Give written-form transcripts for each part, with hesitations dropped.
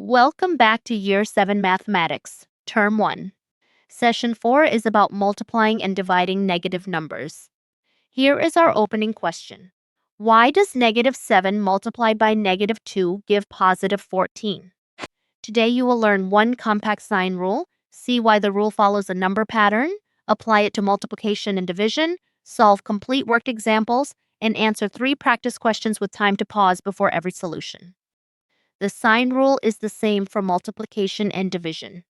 Welcome back to Year 7 Mathematics, Term 1. Session 4 is about multiplying and dividing negative numbers. Here is our opening question. Why does negative 7 multiplied by negative 2 give positive 14? Today you will learn one compact sign rule, see why the rule follows a number pattern, apply it to multiplication and division, solve complete worked examples, and answer 3 practice questions with time to pause before every solution. The sign rule is the same for multiplication and division.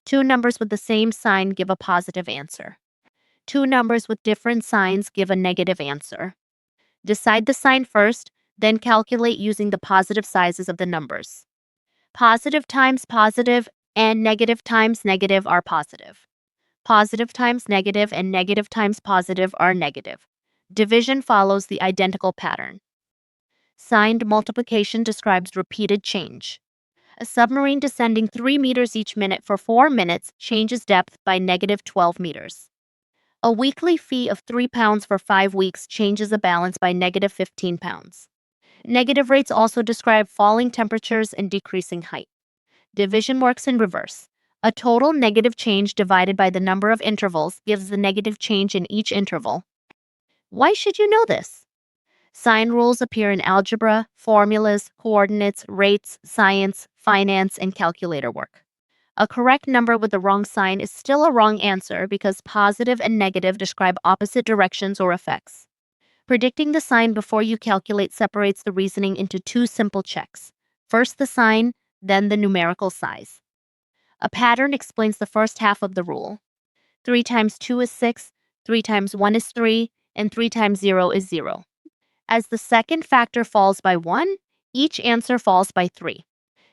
Two numbers with the same sign give a positive answer. Two numbers with different signs give a negative answer. Decide the sign first, then calculate using the positive sizes of the numbers. Positive times positive and negative times negative are positive. Positive times negative and negative times positive are negative. Division follows the identical pattern. Signed multiplication describes repeated change. A submarine descending 3 meters each minute for 4 minutes changes depth by negative 12 meters. A weekly fee of £3 for 5 weeks changes a balance by negative 15 pounds. Negative rates also describe falling temperatures and decreasing height. Division works in reverse. A total negative change divided by the number of intervals gives the negative change in each interval. Why should you know this? Sign rules appear in algebra, formulas, coordinates, rates, science, finance, and calculator work. A correct number with the wrong sign is still a wrong answer because positive and negative describe opposite directions or effects. Predicting the sign before you calculate separates the reasoning into two simple checks. First the sign, then the numerical size. A pattern explains the first half of the rule. 3 times 2 is 6, 3 times 1 is 3, and 3 times 0 is 0. As the second factor falls by 1, each answer falls by 3.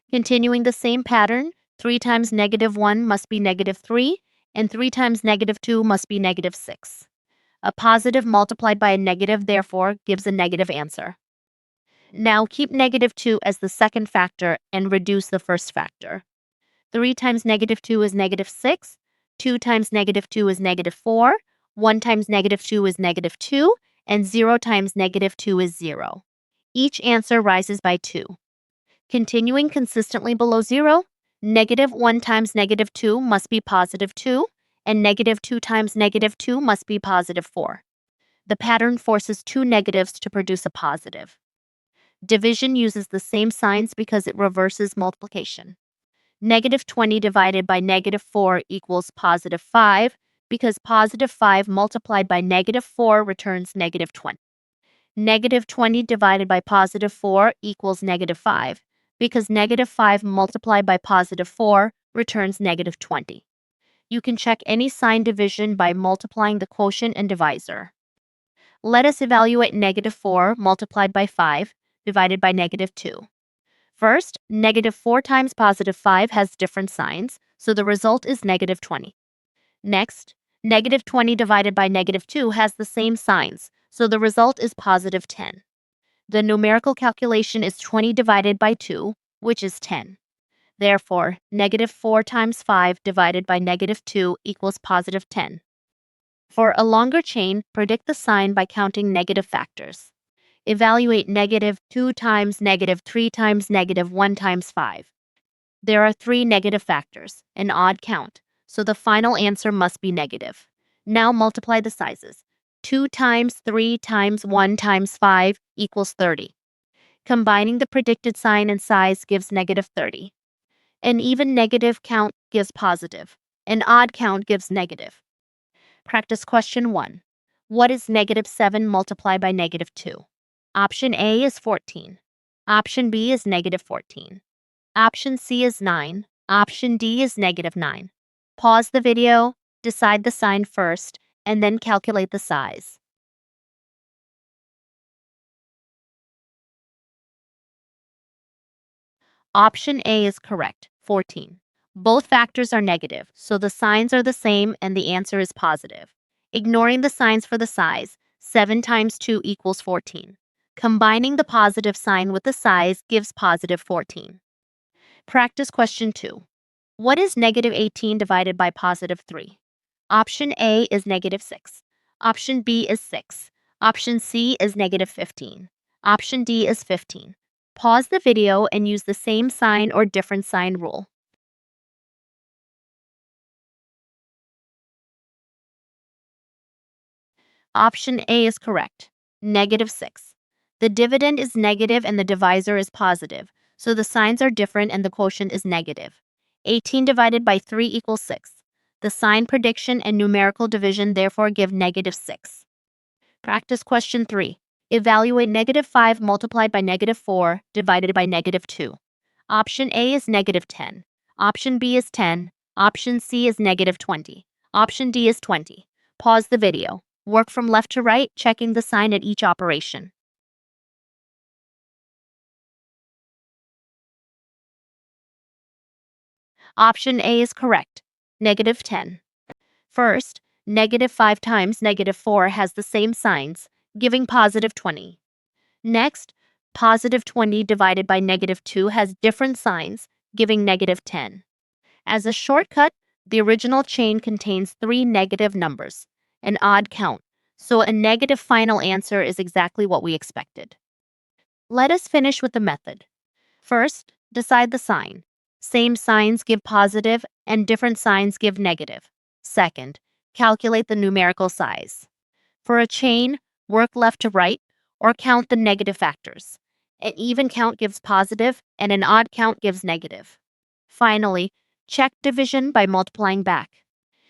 Continuing the same pattern, 3 times negative 1 must be negative 3, and 3 times negative 2 must be negative 6. A positive multiplied by a negative, therefore, gives a negative answer. Now keep negative 2 as the second factor and reduce the first factor. 3 times negative 2 is negative 6, 2 times negative 2 is negative 4, 1 times negative 2 is negative 2, and 0 times negative 2 is 0. Each answer rises by 2. Continuing consistently below 0, negative 1 times negative 2 must be positive 2, and negative 2 times negative 2 must be positive 4. The pattern forces two negatives to produce a positive. Division uses the same signs because it reverses multiplication. Negative 20 divided by negative 4 equals positive 5, because positive 5 multiplied by negative 4 returns negative 20. Negative 20 divided by positive 4 equals negative 5, because negative 5 multiplied by positive 4 returns negative 20. You can check any sign division by multiplying the quotient and divisor. Let us evaluate negative 4 multiplied by 5 divided by negative 2. First, negative 4 times positive 5 has different signs, so the result is negative 20. Next, negative 20 divided by negative 2 has the same signs, so the result is positive 10. The numerical calculation is 20 divided by 2, which is 10. Therefore, negative 4 times 5 divided by negative 2 equals positive 10. For a longer chain, predict the sign by counting negative factors. Evaluate negative 2 times negative 3 times negative 1 times 5. There are 3 negative factors, an odd count, so the final answer must be negative. Now multiply the sizes. 2 times 3 times 1 times 5 equals 30. Combining the predicted sign and size gives negative 30. An even negative count gives positive. An odd count gives negative. Practice question 1. What is negative 7 multiplied by negative 2? Option A is 14. Option B is negative 14. Option C is 9. Option D is negative 9. Pause the video, decide the sign first, and then calculate the size. Option A is correct, 14. Both factors are negative, so the signs are the same and the answer is positive. Ignoring the signs for the size, 7 times 2 equals 14. Combining the positive sign with the size gives positive 14. Practice question 2. What is negative 18 divided by positive 3? Option A is negative 6. Option B is 6. Option C is negative 15. Option D is 15. Pause the video and use the same sign or different sign rule. Option A is correct. -6. The dividend is negative and the divisor is positive, so the signs are different and the quotient is negative. 18 divided by 3 equals 6. The sign prediction and numerical division therefore give -6. Practice question 3. Evaluate -5 multiplied by -4 divided by -2. Option A is -10. Option B is 10. Option C is -20. Option D is 20. Pause the video. Work from left to right, checking the sign at each operation. Option A is correct. -10. First, -5 times -4 has the same signs, giving +20. Next, +20 divided by -2 has different signs, giving -10. As a shortcut, the original chain contains 3 negative numbers, an odd count, so a negative final answer is exactly what we expected. Let us finish with the method. First, decide the sign. Same signs give positive and different signs give negative. Second, calculate the numerical size. For a chain, work left to right or count the negative factors. An even count gives positive and an odd count gives negative. Finally, check division by multiplying back.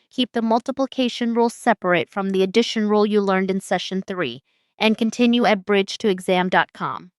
Keep the multiplication rule separate from the addition rule you learned in session 3 and continue at bridge2exam.com.